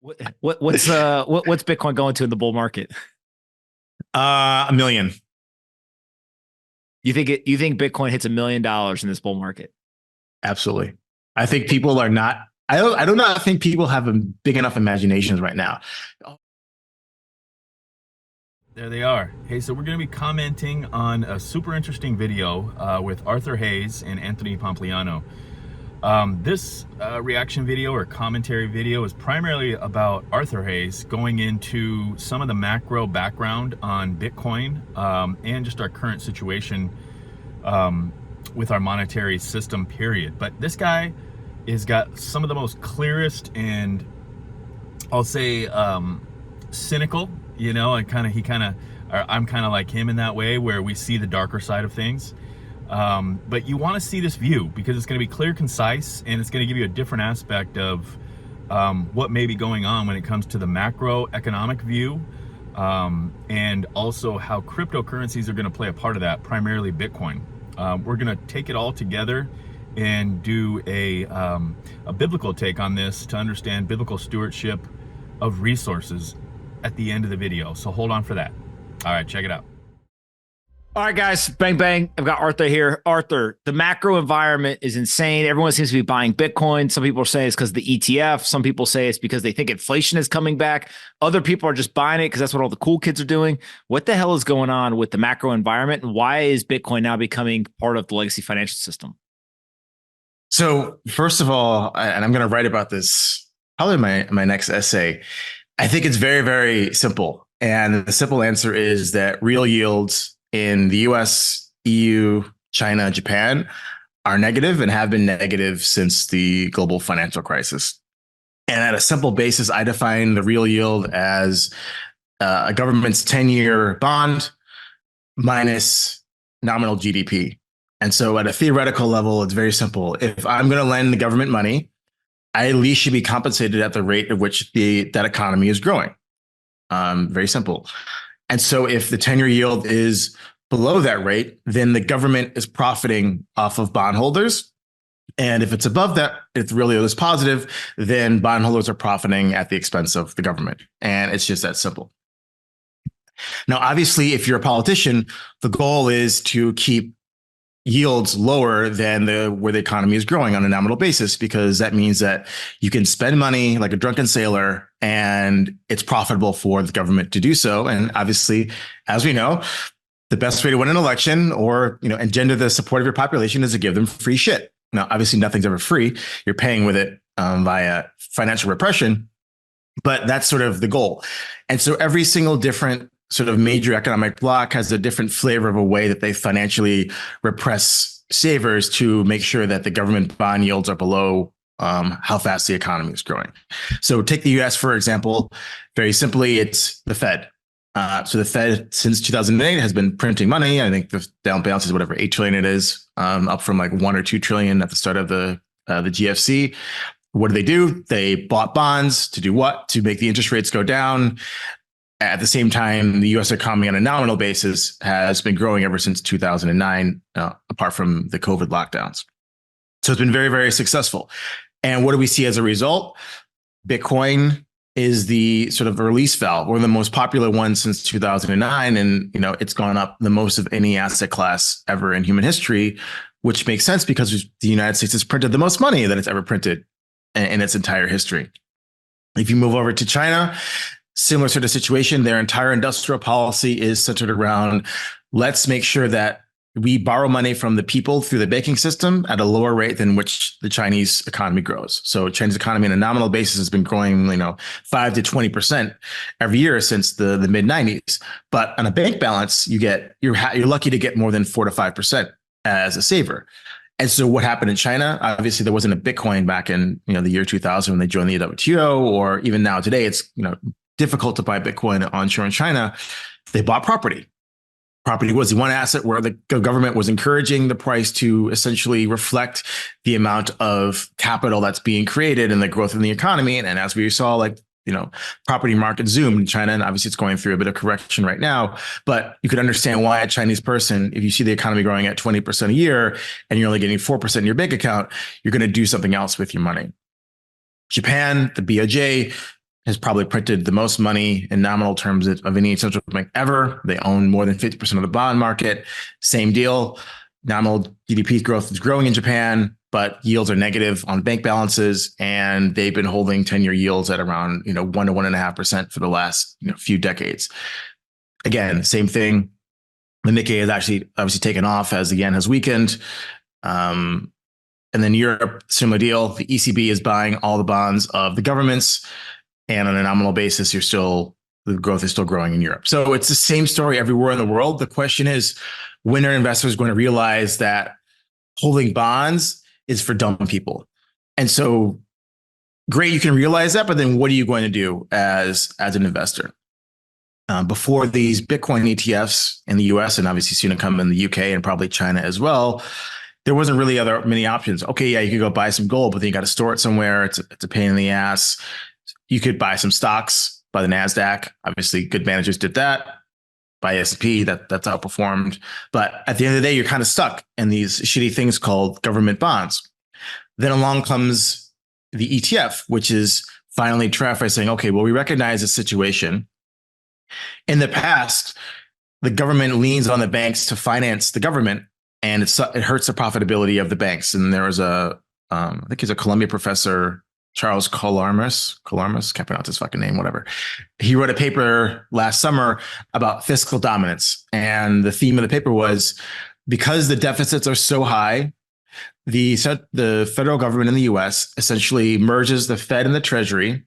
What's Bitcoin going to in the bull market? A million. You think Bitcoin hits $1 million in this bull market? Absolutely. I think people are not, I do not think people have a big enough imaginations right now. There they are. Hey, so we're going to be commenting on a super interesting video with Arthur Hayes and Anthony Pompliano. This reaction video or commentary video is primarily about Arthur Hayes going into some of the macro background on Bitcoin and just our current situation with our monetary system, period. But this guy has got some of the most clearest and I'll say cynical, and I'm kind of like him in that way where we see the darker side of things. But you want to see this view because it's going to be clear, concise, and it's going to give you a different aspect of what may be going on when it comes to the macroeconomic view, and also how cryptocurrencies are going to play a part of that, primarily Bitcoin. We're going to take it all together and do a biblical take on this to understand biblical stewardship of resources at the end of the video. So hold on for that. All right, check it out. All right, guys, bang, bang. I've got Arthur here. Arthur, the macro environment is insane. Everyone seems to be buying Bitcoin. Some people say it's because of the ETF. Some people say it's because they think inflation is coming back. Other people are just buying it because that's what all the cool kids are doing. What the hell is going on with the macro environment? And why is Bitcoin now becoming part of the legacy financial system? So first of all, and I'm going to write about this probably in my next essay, I think it's very, very simple. And the simple answer is that real yields in the US, EU, China, Japan are negative and have been negative since the global financial crisis. And at a simple basis, I define the real yield as a government's 10-year bond minus nominal GDP. And so at a theoretical level, it's very simple. If I'm going to lend the government money, I at least should be compensated at the rate at which that economy is growing. Very simple. And so if the 10-year yield is below that rate, then the government is profiting off of bondholders. And if it's above that, if the real yield is positive, then bondholders are profiting at the expense of the government. And it's just that simple. Now, obviously, if you're a politician, the goal is to keep yields lower than where the economy is growing on a nominal basis, because that means that you can spend money like a drunken sailor and it's profitable for the government to do so. And obviously, as we know, the best way to win an election or engender the support of your population is to give them free shit. Now, obviously, nothing's ever free. You're paying with it via financial repression, but that's sort of the goal. And so every single different sort of major economic bloc has a different flavor of a way that they financially repress savers to make sure that the government bond yields are below how fast the economy is growing. So take the US, for example. Very simply, it's the Fed. So the Fed since 2008 has been printing money. I think the down balance is whatever 8 trillion it is, up from like 1 or 2 trillion at the start of the GFC. What do? They bought bonds to do what? To make the interest rates go down. At the same time, the U.S. economy on a nominal basis has been growing ever since 2009, apart from the COVID lockdowns. So it's been very, very successful. And what do we see as a result? Bitcoin is the sort of release valve, one of the most popular ones since 2009. And, it's gone up the most of any asset class ever in human history, which makes sense because the United States has printed the most money that it's ever printed in its entire history. If you move over to China, similar sort of situation, their entire industrial policy is centered around, let's make sure that we borrow money from the people through the banking system at a lower rate than which the Chinese economy grows. So Chinese economy on a nominal basis has been growing, 5 to 20% every year since the mid 90s. But on a bank balance, you're lucky to get more than 4 to 5% as a saver. And so what happened in China? Obviously, there wasn't a Bitcoin back in the year 2000 when they joined the WTO, or even now today, it's difficult to buy Bitcoin onshore in China. They bought property. Property was the one asset where the government was encouraging the price to essentially reflect the amount of capital that's being created and the growth in the economy. And as we saw, property market zoomed in China, and obviously it's going through a bit of correction right now, but you could understand why a Chinese person, if you see the economy growing at 20% a year and you're only getting 4% in your bank account, you're going to do something else with your money. Japan, the BOJ, has probably printed the most money in nominal terms of any central bank ever. They own more than 50% of the bond market. Same deal. Nominal GDP growth is growing in Japan, but yields are negative on bank balances, and they've been holding 10-year yields at around 1 to 1.5% for the last few decades. Again, same thing. The Nikkei has actually obviously taken off as the yen has weakened. And then Europe, similar deal. The ECB is buying all the bonds of the governments, and on a nominal basis, the growth is still growing in Europe. So it's the same story everywhere in the world. The question is, when are investors going to realize that holding bonds is for dumb people? And so, great, you can realize that, but then what are you going to do as an investor? Before these Bitcoin ETFs in the US, and obviously soon to come in the UK and probably China as well, there wasn't really many options. Okay, yeah, you could go buy some gold, but then you got to store it somewhere. It's a pain in the ass. You could buy some stocks by the NASDAQ. Obviously, good managers did that. By S&P, that's outperformed. But at the end of the day, you're kind of stuck in these shitty things called government bonds. Then along comes the ETF, which is finally TradFi saying, okay, well, we recognize the situation. In the past, the government leans on the banks to finance the government, and it hurts the profitability of the banks. And there was I think he's a Columbia professor, Charles Collarmus, can't pronounce his fucking name, whatever. He wrote a paper last summer about fiscal dominance. And the theme of the paper was, because the deficits are so high, the federal government in the US essentially merges the Fed and the Treasury,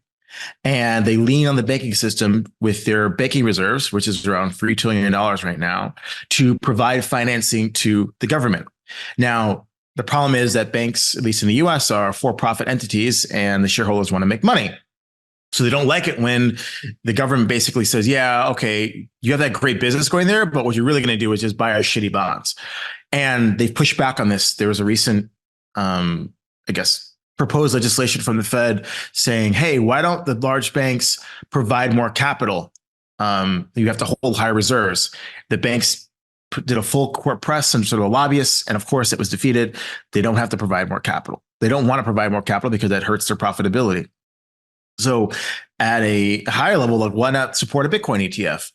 and they lean on the banking system with their banking reserves, which is around $3 trillion right now, to provide financing to the government. Now, the problem is that banks, at least in the US, are for-profit entities, and the shareholders want to make money. So they don't like it when the government basically says, yeah, okay, you have that great business going there, but what you're really going to do is just buy our shitty bonds. And they've pushed back on this. There was a recent, proposed legislation from the Fed saying, hey, why don't the large banks provide more capital? You have to hold high reserves. The banks did a full court press, some sort of lobbyists, and of course it was defeated. They don't have to provide more capital. They don't want to provide more capital because that hurts their profitability. So at a higher level, like, why not support a Bitcoin ETF?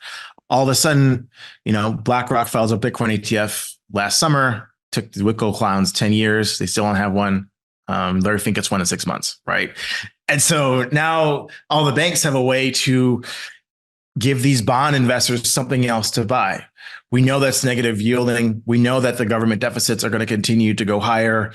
All of a sudden, BlackRock files a Bitcoin ETF last summer, took the Wicco clowns 10 years. They still don't have one. Larry Fink gets one in 6 months, right? And so now all the banks have a way to give these bond investors something else to buy. We know that's negative yielding. We know that the government deficits are going to continue to go higher.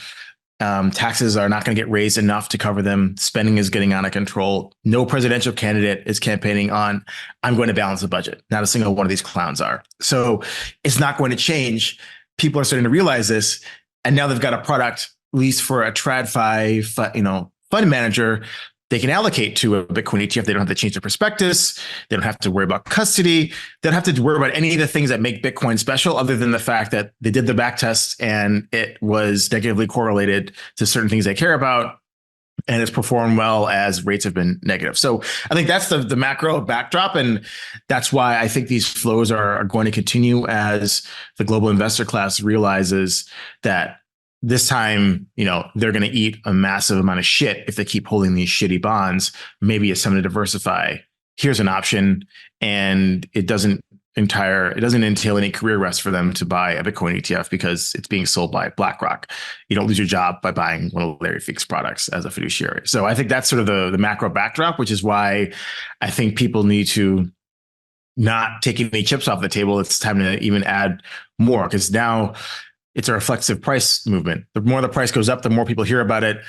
Taxes are not going to get raised enough to cover them. Spending is getting out of control. No presidential candidate is campaigning on, I'm going to balance the budget. Not a single one of these clowns are. So it's not going to change. People are starting to realize this. And now they've got a product, at least for a TradFi, fund manager, they can allocate to a Bitcoin ETF. They don't have to change their prospectus. They don't have to worry about custody. They don't have to worry about any of the things that make Bitcoin special, other than the fact that they did the back test and it was negatively correlated to certain things they care about, and it's performed well as rates have been negative. So I think that's the macro backdrop. And that's why I think these flows are going to continue as the global investor class realizes that this time, they're going to eat a massive amount of shit if they keep holding these shitty bonds. Maybe it's time to diversify. Here's an option. And it doesn't entail any career rest for them to buy a Bitcoin ETF because it's being sold by BlackRock. You don't lose your job by buying one of Larry Fink's products as a fiduciary. So I think that's sort of the macro backdrop, which is why I think people need to not take any chips off the table. It's time to even add more, because now it's a reflexive price movement. The more the price goes up, the more people hear about it.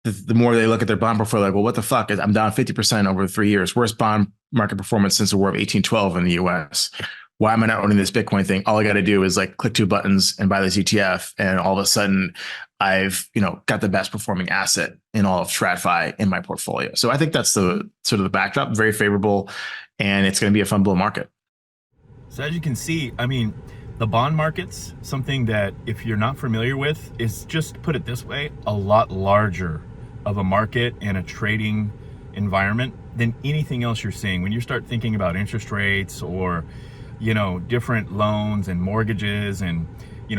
The more they look at their bond portfolio, like, well, what the fuck? I'm down 50% over 3 years. Worst bond market performance since the War of 1812 in the US. Why am I not owning this Bitcoin thing? All I got to do is click 2 buttons and buy this ETF. And all of a sudden I've, got the best performing asset in all of TradFi in my portfolio. So I think that's the sort of the backdrop, very favorable, and it's going to be a fun bull market. So as you can see, the bond market's something that, if you're not familiar with, is, just put it this way, a lot larger of a market and a trading environment than anything else you're seeing. When you start thinking about interest rates or, different loans and mortgages and,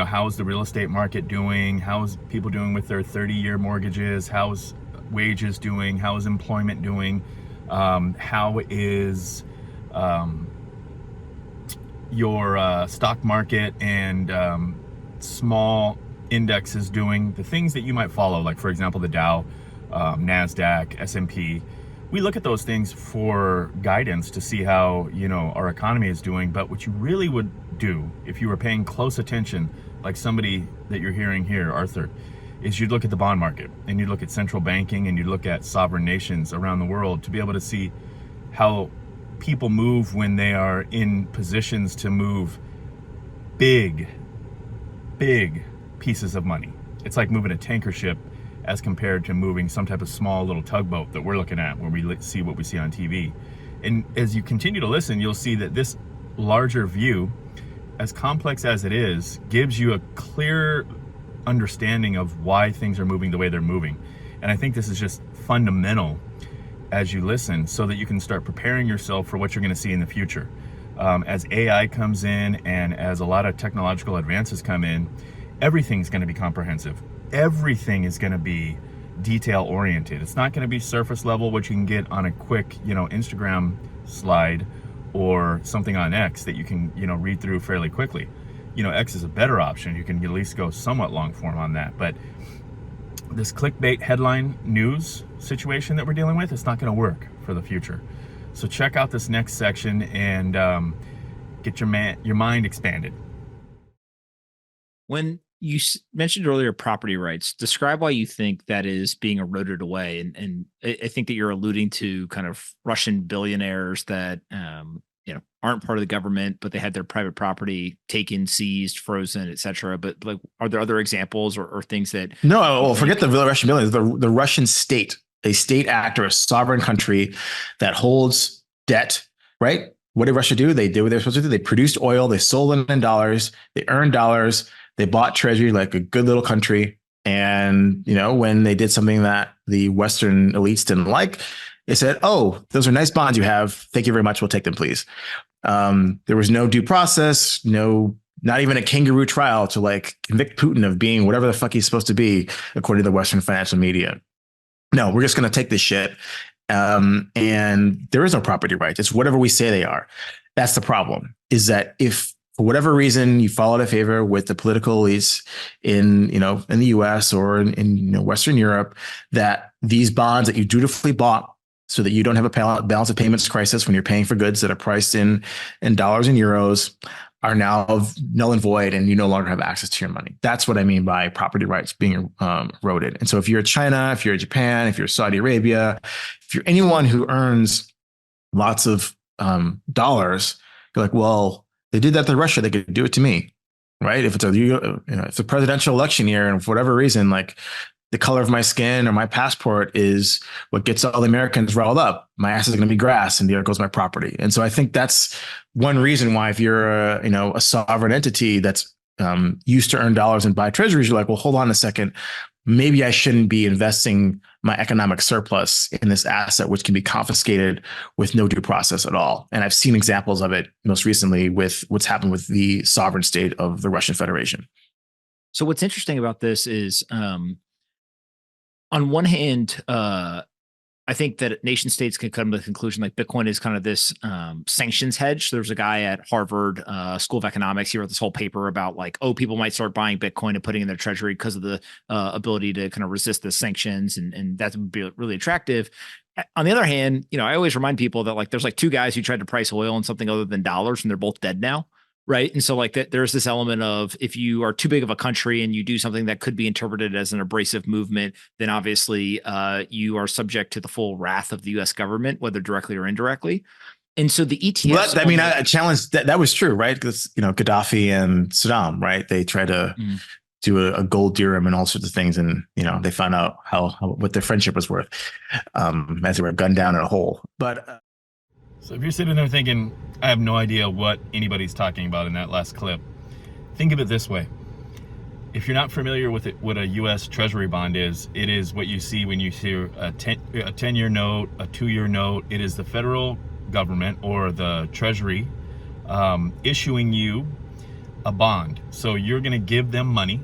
how's the real estate market doing? How's people doing with their 30-year mortgages? How's wages doing? How's employment doing? How is your stock market and small indexes doing? The things that you might follow, like for example the Dow, NASDAQ, S&P. We look at those things for guidance to see how, you know, our economy is doing. But what you really would do if you were paying close attention, like somebody that you're hearing here, Arthur, is you'd look at the bond market and you'd look at central banking and you'd look at sovereign nations around the world to be able to see how people move when they are in positions to move big pieces of money. It's like moving a tanker ship as compared to moving some type of small little tugboat that we're looking at when we see what we see on TV. And as you continue to listen, you'll see that this larger view, as complex as it is, gives you a clear understanding of why things are moving the way they're moving. And I think this is just fundamental as you listen, so that you can start preparing yourself for what you're going to see in the future. As AI comes in and as a lot of technological advances come in, everything's going to be comprehensive. Everything is going to be detail oriented. It's not going to be surface level, what you can get on a quick, you know, Instagram slide or something on X that you can, you know, read through fairly quickly. You know, X is a better option. You can at least go somewhat long form on that. But this clickbait headline news situation that we're dealing with, it's not going to work for the future. So check out this next section and get your mind expanded. When you mentioned earlier property rights, describe why you think that is being eroded away. And I think that you're alluding to kind of Russian billionaires that, you know, aren't part of the government, but they had their private property taken, seized, frozen, et cetera. But like, are there other examples or things that? No, well, forget the Russian billionaires, the Russian state, a state actor, a sovereign country that holds debt, right? What did Russia do? They did what they were supposed to do. They produced oil, they sold it in dollars, they earned dollars, they bought treasury like a good little country. And, you know, when they did something that the Western elites didn't like, they said, oh, those are nice bonds you have. Thank you very much. We'll take them, please. There was no due process, not even a kangaroo trial to like convict Putin of being whatever the fuck he's supposed to be, according to the Western financial media. No, we're just going to take this shit. And there is no property rights. It's whatever we say they are. That's the problem, is that if for whatever reason you fall out of favor with the political elites in the US or in Western Europe, that these bonds that you dutifully bought so that you don't have a balance of payments crisis when you're paying for goods that are priced in dollars and euros are now null and void, and you no longer have access to your money. That's what I mean by property rights being eroded. And so if you're China, if you're Japan, if you're Saudi Arabia, if you're anyone who earns lots of dollars, you're like, well, they did that to Russia, they could do it to me, right? If it's it's a presidential election year, and for whatever reason, like the color of my skin or my passport is what gets all the Americans riled up, my ass is going to be grass, and there goes my property. And so I think that's one reason why, if you're a sovereign entity that's used to earn dollars and buy treasuries, you're like, well, hold on a second. Maybe I shouldn't be investing my economic surplus in this asset, which can be confiscated with no due process at all. And I've seen examples of it most recently with what's happened with the sovereign state of the Russian Federation. So what's interesting about this is, on one hand, I think that nation states can come to the conclusion like Bitcoin is kind of this sanctions hedge. There's a guy at Harvard School of Economics. He wrote this whole paper about like, oh, people might start buying Bitcoin and putting in their treasury because of the ability to kind of resist the sanctions. And that would be really attractive. On the other hand, I always remind people that like there's like two guys who tried to price oil in something other than dollars, and they're both dead now. Right. And so like that, there's this element of if you are too big of a country and you do something that could be interpreted as an abrasive movement, then obviously you are subject to the full wrath of the US government, whether directly or indirectly. And so the ETFs. Well, I challenged that. That was true, right? Because, Gaddafi and Saddam, right? They tried to do a gold dirham and all sorts of things. And, they found out what their friendship was worth as they were gunned down in a hole. But so if you're sitting there thinking, I have no idea what anybody's talking about in that last clip, think of it this way. If you're not familiar with what a U.S. Treasury bond is, it is what you see when you see a 10-year note, a 2-year note. It is the federal government or the Treasury issuing you a bond. So you're going to give them money,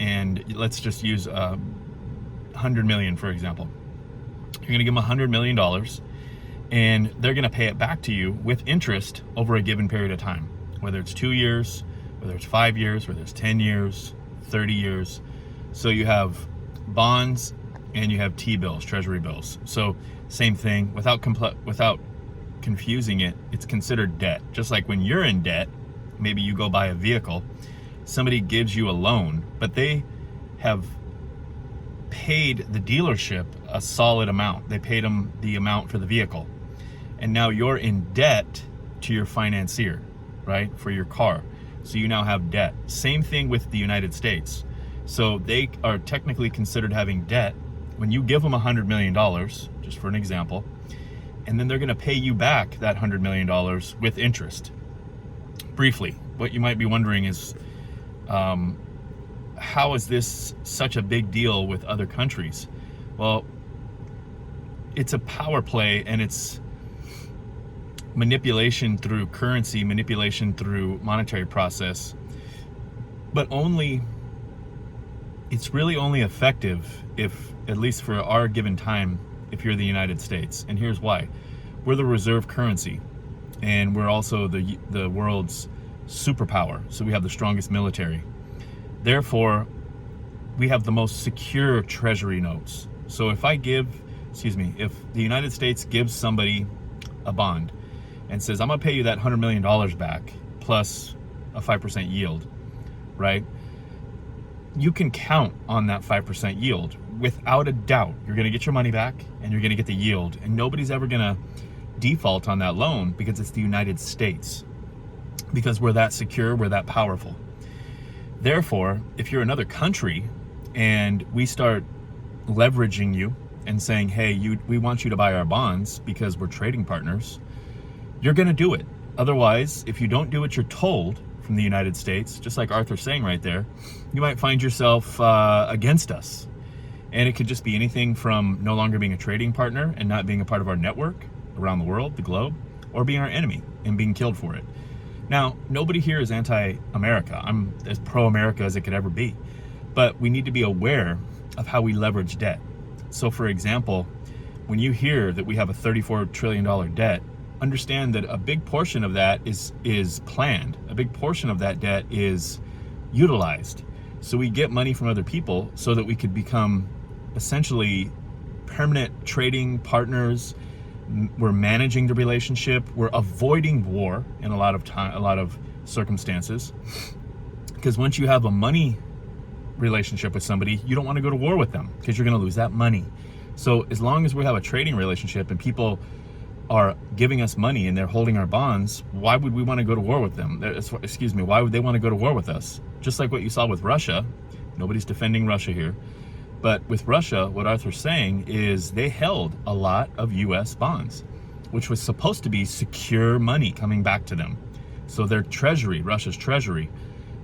and let's just use $100 million, for example. You're going to give them $100 million. and they're going to pay it back to you with interest over a given period of time, whether it's 2 years, whether it's 5 years, whether it's 10 years, 30 years. So you have bonds and you have T-bills, treasury bills. So same thing, without confusing it, it's considered debt. Just like when you're in debt, maybe you go buy a vehicle, somebody gives you a loan, but they have paid the dealership a solid amount. They paid them the amount for the vehicle. And now you're in debt to your financier, right? For your car. So you now have debt. Same thing with the United States. So they are technically considered having debt when you give them $100 million, just for an example, and then they're going to pay you back that $100 million with interest. Briefly, what you might be wondering is, how is this such a big deal with other countries? Well, it's a power play, and it's manipulation through currency, manipulation through monetary process, but it's really only effective if, at least for our given time, if you're the United States. And here's why. We're the reserve currency, and we're also the world's superpower. So we have the strongest military. Therefore, we have the most secure treasury notes. So if if the United States gives somebody a bond and says, I'm gonna pay you that $100 million back plus a 5% yield, right? You can count on that 5% yield. Without a doubt, you're gonna get your money back and you're gonna get the yield, and nobody's ever gonna default on that loan because it's the United States. Because we're that secure, we're that powerful. Therefore, if you're another country and we start leveraging you and saying, hey, we want you to buy our bonds because we're trading partners, you're gonna do it. Otherwise, if you don't do what you're told from the United States, just like Arthur's saying right there, you might find yourself against us. And it could just be anything from no longer being a trading partner and not being a part of our network around the world, the globe, or being our enemy and being killed for it. Now, nobody here is anti-America. I'm as pro-America as it could ever be. But we need to be aware of how we leverage debt. So for example, when you hear that we have a $34 trillion debt, understand that a big portion of that is planned. A big portion of that debt is utilized. So we get money from other people so that we could become essentially permanent trading partners. We're managing the relationship. We're avoiding war in a lot of circumstances. Because once you have a money relationship with somebody, you don't want to go to war with them because you're going to lose that money. So as long as we have a trading relationship and people are giving us money and they're holding our bonds, why would we want to go to war with them? Why would they want to go to war with us? Just like what you saw with Russia. Nobody's defending Russia here. But with Russia, what Arthur's saying is they held a lot of US bonds, which was supposed to be secure money coming back to them. So their treasury, Russia's treasury,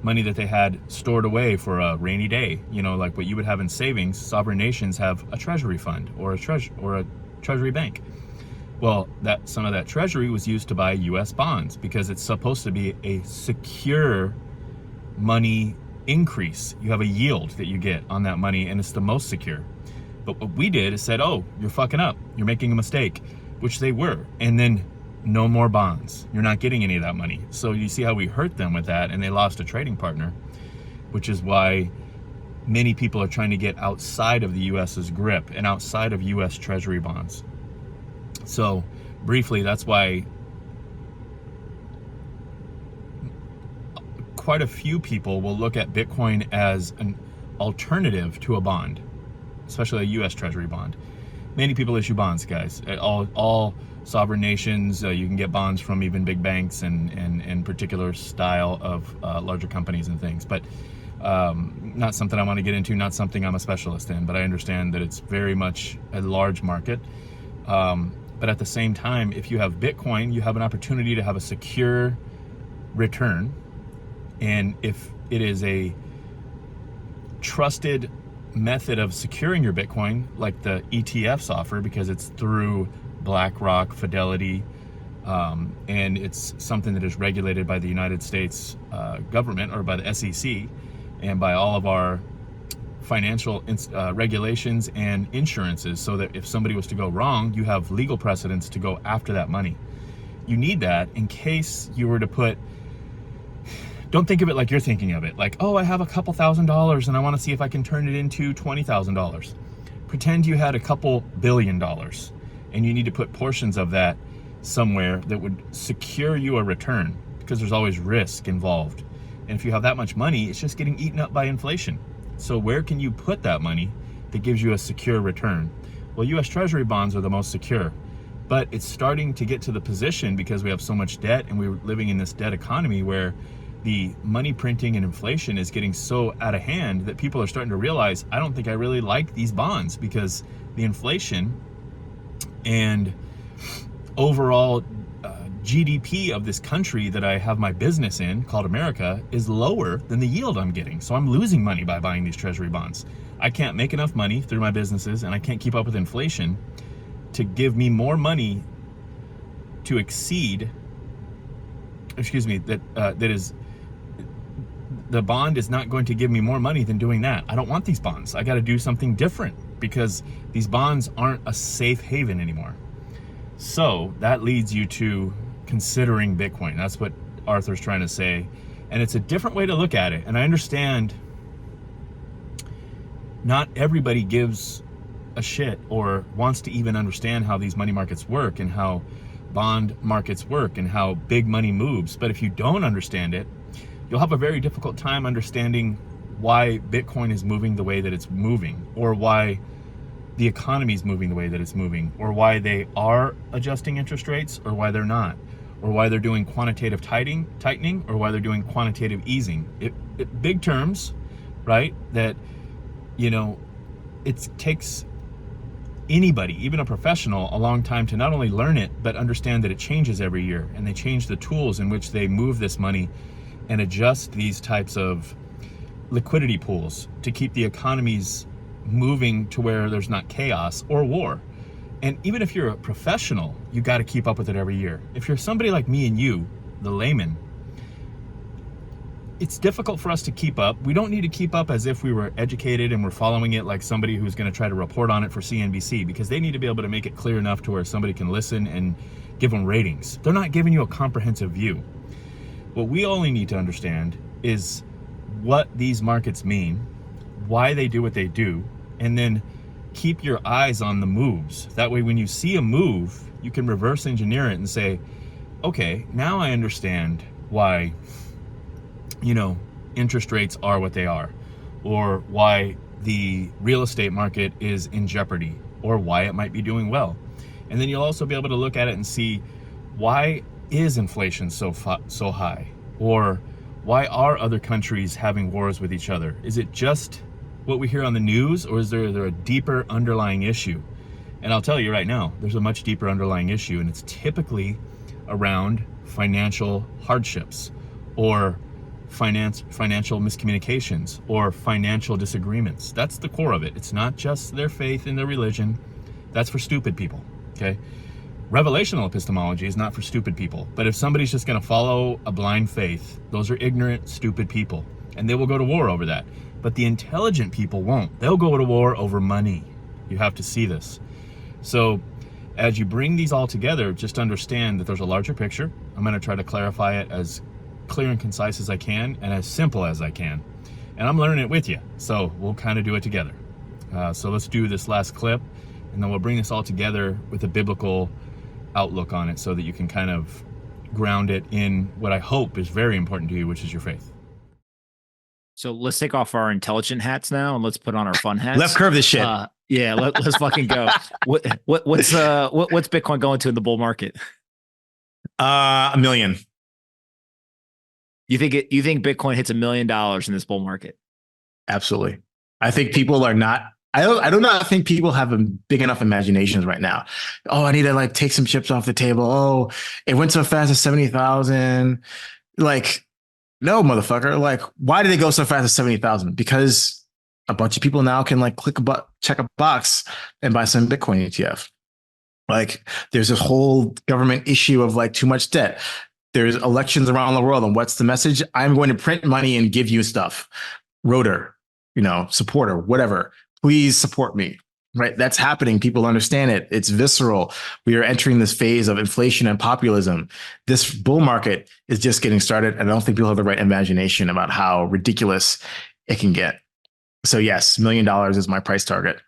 money that they had stored away for a rainy day, like what you would have in savings, sovereign nations have a treasury fund or a treasury bank. Well, some of that treasury was used to buy US bonds because it's supposed to be a secure money increase. You have a yield that you get on that money, and it's the most secure. But what we did is said, oh, you're fucking up. You're making a mistake, which they were. And then no more bonds. You're not getting any of that money. So you see how we hurt them with that, and they lost a trading partner, which is why many people are trying to get outside of the US's grip and outside of US treasury bonds. So briefly, that's why quite a few people will look at Bitcoin as an alternative to a bond, especially a US treasury bond. Many people issue bonds, guys. All sovereign nations, you can get bonds from even big banks and particular style of larger companies and things. But not something I want to get into, not something I'm a specialist in, but I understand that it's very much a large market. But at the same time, if you have Bitcoin, you have an opportunity to have a secure return. And if it is a trusted method of securing your Bitcoin, like the ETFs offer, because it's through BlackRock, Fidelity, and it's something that is regulated by the United States government or by the SEC and by all of our financial regulations and insurances, so that if somebody was to go wrong, you have legal precedents to go after that money. You need that in case you were to put, don't think of it like you're thinking of it, like, oh, I have a couple $1,000s and I want to see if I can turn it into $20,000. Pretend you had a couple $1 billion and you need to put portions of that somewhere that would secure you a return, because there's always risk involved. And if you have that much money, it's just getting eaten up by inflation. So where can you put that money that gives you a secure return? Well, US Treasury bonds are the most secure, but it's starting to get to the position, because we have so much debt and we're living in this debt economy where the money printing and inflation is getting so out of hand that people are starting to realize, I don't think I really like these bonds, because the inflation and overall GDP of this country that I have my business in, called America, is lower than the yield I'm getting. So I'm losing money by buying these treasury bonds. I can't make enough money through my businesses, and I can't keep up with inflation to give me more money to exceed, the bond is not going to give me more money than doing that. I don't want these bonds. I got to do something different, because these bonds aren't a safe haven anymore. So that leads you to considering Bitcoin. That's what Arthur's trying to say. And it's a different way to look at it. And I understand not everybody gives a shit or wants to even understand how these money markets work and how bond markets work and how big money moves. But if you don't understand it, you'll have a very difficult time understanding why Bitcoin is moving the way that it's moving, or why the economy is moving the way that it's moving, or why they are adjusting interest rates, or why they're not, or why they're doing quantitative tightening, or why they're doing quantitative easing. Big terms, right? That, you know, it takes anybody, even a professional, a long time to not only learn it, but understand that it changes every year, and they change the tools in which they move this money and adjust these types of liquidity pools to keep the economies moving to where there's not chaos or war. And even if you're a professional, you got to keep up with it every year. If you're somebody like me and you, the layman, it's difficult for us to keep up. We don't need to keep up as if we were educated and we're following it like somebody who's going to try to report on it for CNBC, because they need to be able to make it clear enough to where somebody can listen and give them ratings. They're not giving you a comprehensive view. What we only need to understand is what these markets mean, why they do what they do, and then keep your eyes on the moves. That way, when you see a move, you can reverse engineer it and say, okay, now I understand why, you know, interest rates are what they are, or why the real estate market is in jeopardy, or why it might be doing well. And then you'll also be able to look at it and see, why is inflation so high? Or why are other countries having wars with each other? Is it just what we hear on the news, or is there a deeper underlying issue? And I'll tell you right now, there's a much deeper underlying issue, and it's typically around financial hardships, or financial miscommunications, or financial disagreements. That's the core of it. It's not just their faith in their religion. That's for stupid people, okay? Revelational epistemology is not for stupid people. But if somebody's just going to follow a blind faith, those are ignorant, stupid people, and they will go to war over that. But the intelligent people won't. They'll go to war over money. You have to see this. So as you bring these all together, just understand that there's a larger picture. I'm going to try to clarify it as clear and concise as I can, and as simple as I can. And I'm learning it with you, so we'll kind of do it together. So let's do this last clip, and then we'll bring this all together with a biblical outlook on it, so that you can kind of ground it in what I hope is very important to you, which is your faith. So let's take off our intelligent hats now, and let's put on our fun hats. Left curve this shit. Yeah, let's fucking go. What's Bitcoin going to in the bull market? $1 million. You think Bitcoin hits $1 million in this bull market? Absolutely. I think people are not. I do not think people have big enough imaginations right now. Oh, I need to like take some chips off the table. Oh, it went so fast at 70,000. Like, no, motherfucker. Like, why did it go so fast at 70,000? Because a bunch of people now can like check a box and buy some Bitcoin ETF. Like, there's this whole government issue of like too much debt. There's elections around the world. And what's the message? I'm going to print money and give you stuff. Rotor. supporter, whatever. Please support me. Right. That's happening. People understand it. It's visceral. We are entering this phase of inflation and populism. This bull market is just getting started. And I don't think people have the right imagination about how ridiculous it can get. So yes, $1 million is my price target.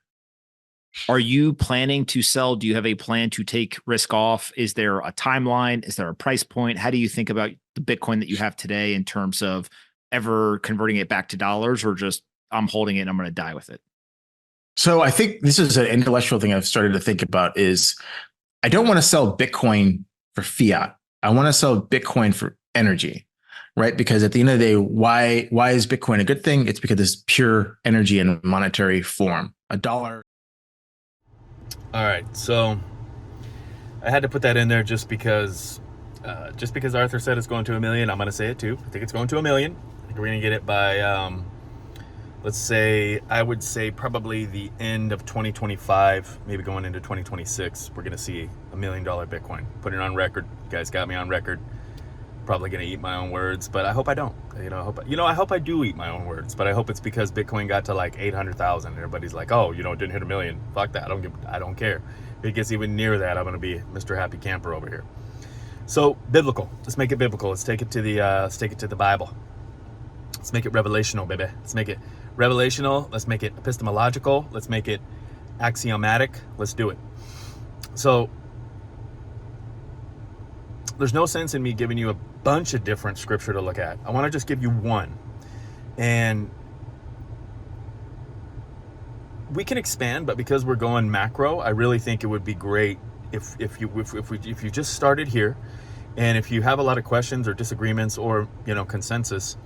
Are you planning to sell? Do you have a plan to take risk off? Is there a timeline? Is there a price point? How do you think about the Bitcoin that you have today in terms of ever converting it back to dollars, or just I'm holding it and I'm going to die with it? So I think this is an intellectual thing I've started to think about is I don't want to sell Bitcoin for fiat. I want to sell Bitcoin for energy, right? Because at the end of the day, why is Bitcoin a good thing? It's because it's pure energy in monetary form. A dollar. All right, so I had to put that in there just because Arthur said it's going to $1 million. I'm going to say it too. I think it's going to $1 million. I think we're going to get it by let's say, I would say probably the end of 2025, maybe going into 2026, we're going to see $1 million Bitcoin. Put it on record. You guys got me on record. Probably going to eat my own words, but I hope I don't. I hope I do eat my own words, but I hope it's because Bitcoin got to like 800,000. Everybody's like, oh, it didn't hit $1 million. Fuck that. I don't care. If it gets even near that, I'm going to be Mr. Happy Camper over here. So biblical. Let's make it biblical. Let's take it to the Bible. Let's make it revelational, baby. Let's make it revelational. Let's make it epistemological. Let's make it axiomatic. Let's do it. So there's no sense in me giving you a bunch of different scripture to look at. I want to just give you one. And we can expand, but because we're going macro, I really think it would be great if you just started here, and if you have a lot of questions or disagreements or consensus,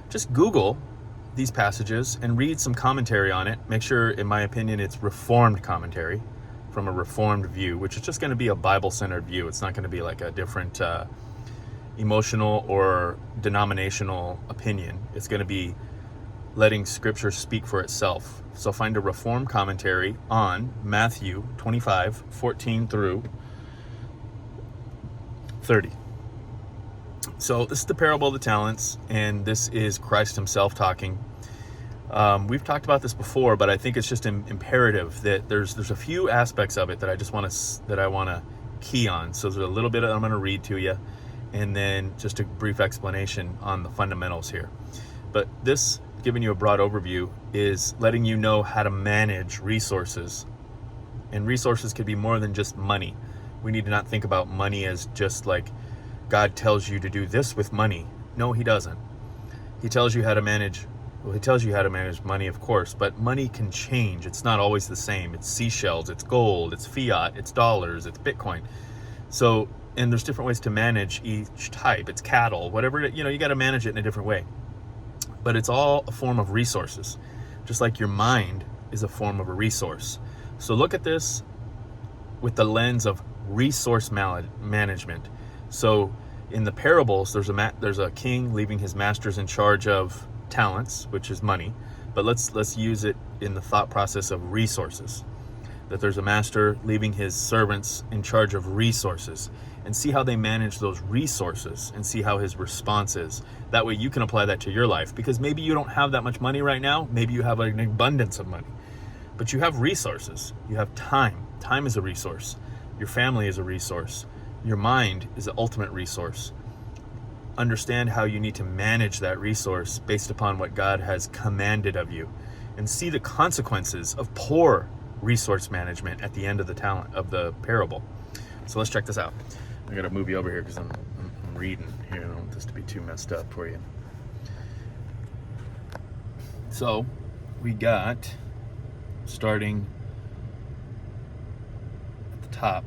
just Google these passages and read some commentary on it. Make sure, in my opinion, it's reformed commentary from a reformed view, which is just going to be a Bible-centered view. It's not going to be like a different emotional or denominational opinion. It's going to be letting Scripture speak for itself. So find a reformed commentary on Matthew 25, 14 through 30. So this is the parable of the talents, and this is Christ himself talking. We've talked about this before, but I think it's just imperative that there's a few aspects of it that I want to key on. So there's a little bit I'm going to read to you, and then just a brief explanation on the fundamentals here. But this, giving you a broad overview, is letting you know how to manage resources. And resources could be more than just money. We need to not think about money as just like God tells you to do this with money. No, he doesn't. He tells you how to manage. Well, he tells you how to manage money, of course, but money can change. It's not always the same. It's seashells, it's gold, it's fiat, it's dollars, it's Bitcoin. So, and there's different ways to manage each type. It's cattle, whatever, you got to manage it in a different way. But it's all a form of resources, just like your mind is a form of a resource. So look at this with the lens of resource management. So in the parables, there's a king leaving his masters in charge of talents, which is money, but let's use it in the thought process of resources. That there's a master leaving his servants in charge of resources, and see how they manage those resources and see how his response is. That way you can apply that to your life, because maybe you don't have that much money right now. Maybe you have an abundance of money, but you have resources. You have time. Time is a resource. Your family is a resource. Your mind is the ultimate resource. Understand how you need to manage that resource based upon what God has commanded of you, and see the consequences of poor resource management at the end of the parable. So let's check this out. I gotta move you over here because I'm reading here. I don't want this to be too messed up for you. So we got, starting at the top,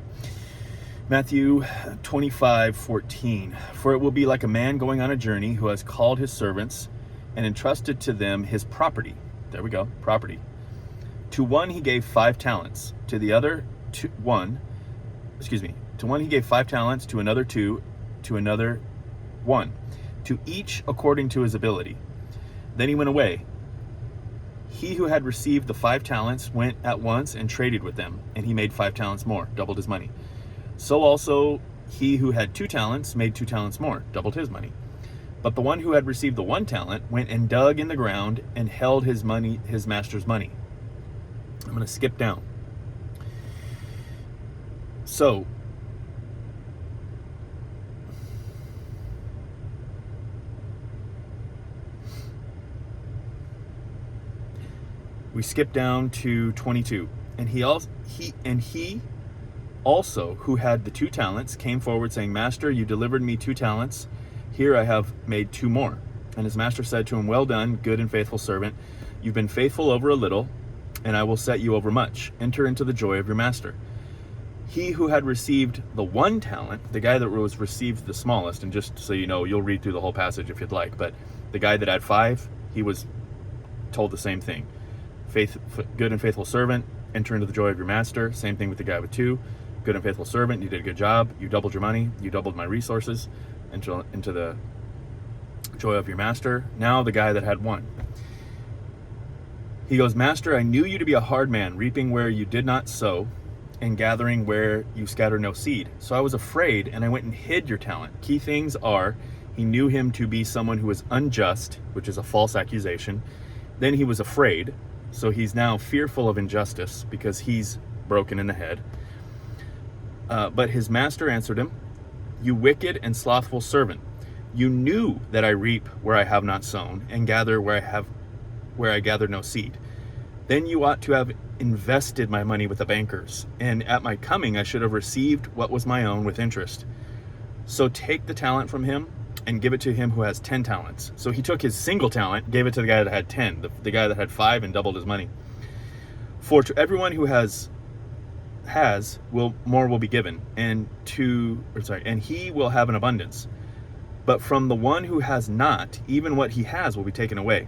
Matthew 25:14. For it will be like a man going on a journey who has called his servants and entrusted to them his property. There we go, property. To one he gave 5 talents, to the other to one he gave 5 talents, to another 2, to another 1, to each according to his ability. Then he went away. He who had received the 5 talents went at once and traded with them, and he made 5 talents more, doubled his money. So also he who had 2 talents made 2 talents more, doubled his money. But the one who had received the 1 talent went and dug in the ground and held his master's money. I'm going to skip down. So, we skip down to 22. And he also, who had the 2 talents, came forward saying, Master, you delivered me 2 talents. Here I have made 2 more. And his master said to him, Well done, good and faithful servant. You've been faithful over a little, and I will set you over much. Enter into the joy of your master. He who had received the 1 talent, the guy that was received the smallest, and just so you know, you'll read through the whole passage if you'd like, but the guy that had 5, he was told the same thing. Good and faithful servant, enter into the joy of your master. Same thing with the guy with 2. Good and faithful servant, you did a good job. You doubled your money. You doubled my resources. Into the joy of your master. Now the guy that had 1. He goes, Master, I knew you to be a hard man, reaping where you did not sow, and gathering where you scattered no seed. So I was afraid, and I went and hid your talent. Key things are, he knew him to be someone who was unjust, which is a false accusation. Then he was afraid, so he's now fearful of injustice because he's broken in the head. But his master answered him, You wicked and slothful servant, you knew that I reap where I have not sown, and gather where I gather no seed. Then you ought to have invested my money with the bankers, and at my coming I should have received what was my own with interest. So take the talent from him and give it to him who has 10 talents. So he took his single talent, gave it to the guy that had 10, the guy that had 5, and doubled his money. For to everyone who has more will be given, and he will have an abundance. But from the one who has not, even what he has will be taken away.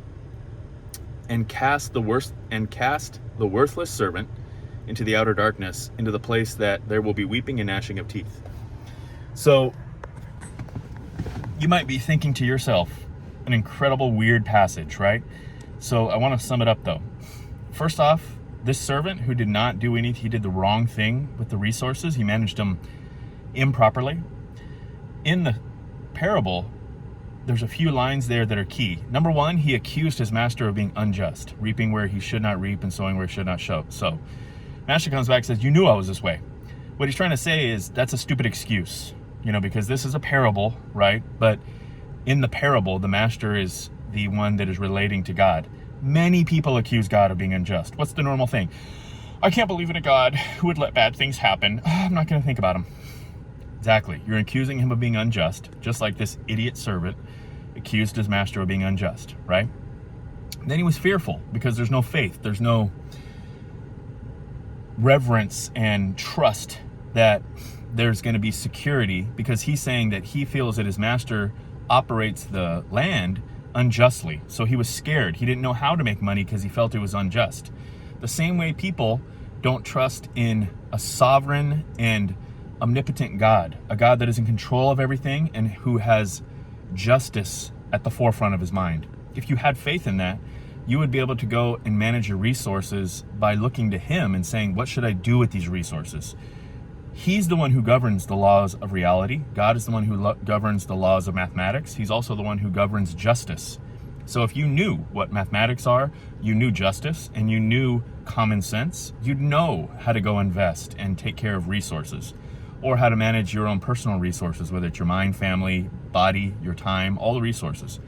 And cast the worthless servant into the outer darkness, into the place that there will be weeping and gnashing of teeth. So you might be thinking to yourself, an incredible weird passage, right? So I want to sum it up though. First off, this servant who did not do anything, he did the wrong thing with the resources. He managed them improperly. In the parable, there's a few lines there that are key. Number 1, he accused his master of being unjust, reaping where he should not reap and sowing where he should not sow. Master comes back and says, You knew I was this way. What he's trying to say is that's a stupid excuse, because this is a parable, right? But in the parable, the master is the one that is relating to God. Many people accuse God of being unjust. What's the normal thing? I can't believe in a God who would let bad things happen. I'm not going to think about him. Exactly. You're accusing him of being unjust, just like this idiot servant accused his master of being unjust, right? Then he was fearful because there's no faith. There's no reverence and trust that there's going to be security, because he's saying that he feels that his master operates the land unjustly. So he was scared. He didn't know how to make money because he felt it was unjust. The same way people don't trust in a sovereign and omnipotent God, a God that is in control of everything and who has justice at the forefront of his mind. If you had faith in that, you would be able to go and manage your resources by looking to him and saying, what should I do with these resources? He's the one who governs the laws of reality. God is the one who governs the laws of mathematics. He's also the one who governs justice. So if you knew what mathematics are, you knew justice, and you knew common sense, you'd know how to go invest and take care of resources, or how to manage your own personal resources, whether it's your mind, family, body, your time, all the resources.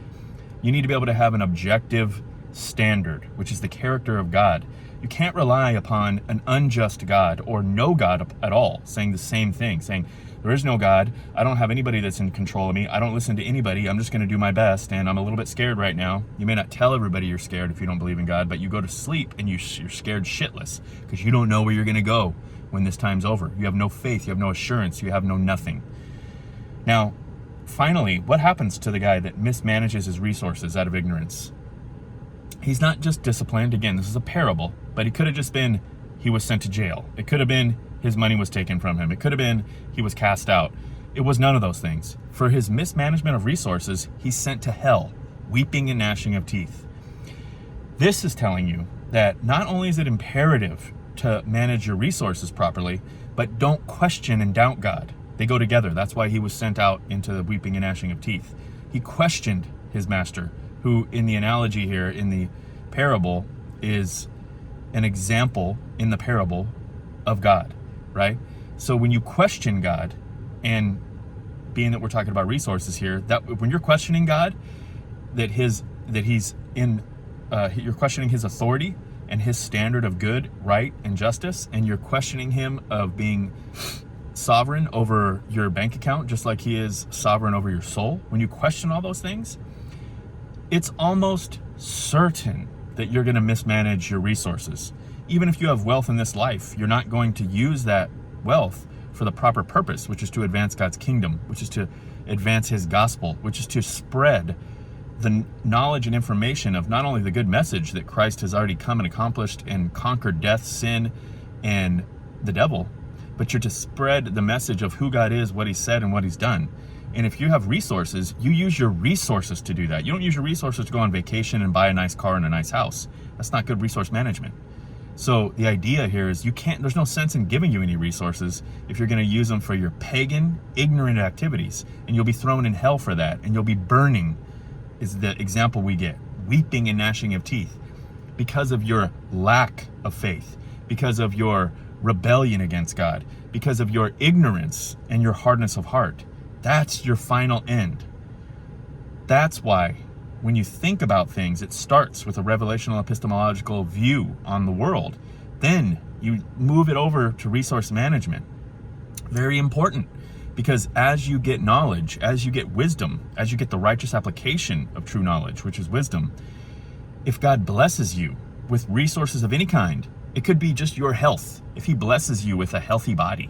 You need to be able to have an objective standard, which is the character of God. You can't rely upon an unjust God or no God at all saying the same thing, saying, there is no God, I don't have anybody that's in control of me, I don't listen to anybody, I'm just going to do my best, and I'm a little bit scared right now. You may not tell everybody you're scared if you don't believe in God, but you go to sleep and you're scared shitless because you don't know where you're going to go when this time's over. You have no faith, you have no assurance, you have no nothing. Now, finally, what happens to the guy that mismanages his resources out of ignorance? He's not just disciplined. Again, this is a parable, but he could have just been, he was sent to jail. It could have been his money was taken from him. It could have been he was cast out. It was none of those things. For his mismanagement of resources, he's sent to hell, weeping and gnashing of teeth. This is telling you that not only is it imperative to manage your resources properly, but don't question and doubt God. They go together. That's why he was sent out into the weeping and gnashing of teeth. He questioned his master, who in the analogy here, in the parable, is an example in the parable of God, right? So when you question God, and being that we're talking about resources here, that when you're questioning God, that he's in, you're questioning his authority and his standard of good, right, and justice, and you're questioning him of being sovereign over your bank account, just like he is sovereign over your soul. When you question all those things, it's almost certain that you're going to mismanage your resources. Even if you have wealth in this life, you're not going to use that wealth for the proper purpose, which is to advance God's kingdom, which is to advance his gospel, which is to spread the knowledge and information of not only the good message that Christ has already come and accomplished and conquered death, sin, and the devil, but you're to spread the message of who God is, what he said, and what he's done. And if you have resources, you use your resources to do that. You don't use your resources to go on vacation and buy a nice car and a nice house. That's not good resource management. So the idea here is there's no sense in giving you any resources if you're going to use them for your pagan, ignorant activities, and you'll be thrown in hell for that, and you'll be burning, is the example we get, weeping and gnashing of teeth, because of your lack of faith, because of your rebellion against God, because of your ignorance and your hardness of heart. That's your final end. That's why when you think about things, it starts with a revelational epistemological view on the world. Then you move it over to resource management. Very important, because as you get knowledge, as you get wisdom, as you get the righteous application of true knowledge, which is wisdom, if God blesses you with resources of any kind, it could be just your health. If he blesses you with a healthy body,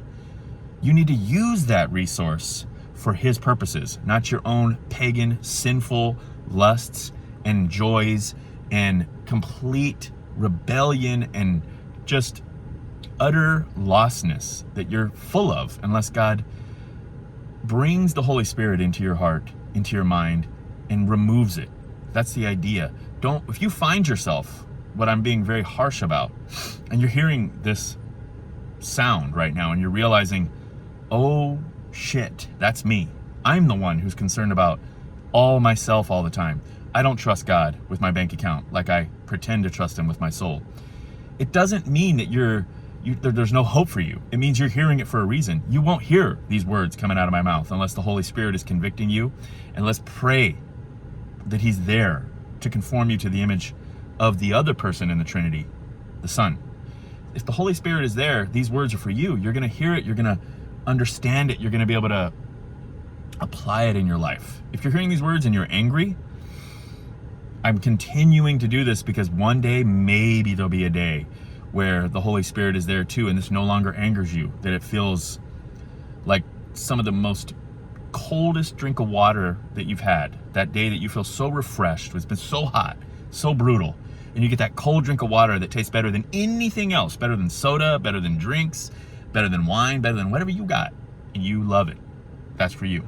you need to use that resource for his purposes, not your own pagan, sinful lusts and joys and complete rebellion and just utter lostness that you're full of, unless God brings the Holy Spirit into your heart, into your mind, and removes it. That's the idea. If you find yourself, what I'm being very harsh about, and you're hearing this sound right now and you're realizing, oh shit, that's me. I'm the one who's concerned about all myself all the time. I don't trust God with my bank account like I pretend to trust him with my soul. It doesn't mean that there's no hope for you. It means you're hearing it for a reason. You won't hear these words coming out of my mouth unless the Holy Spirit is convicting you. And let's pray that he's there to conform you to the image of the other person in the Trinity, the Son. If the Holy Spirit is there, these words are for you. You're going to hear it. You're going to understand it. You're going to be able to apply it in your life. If you're hearing these words and you're angry, I'm continuing to do this because one day, maybe there'll be a day where the Holy Spirit is there too, and this no longer angers you, that it feels like some of the most coldest drink of water that you've had, that day that you feel so refreshed, it's been so hot, so brutal, and you get that cold drink of water that tastes better than anything else, better than soda, better than drinks, better than wine, better than whatever you got, and you love it. That's for you.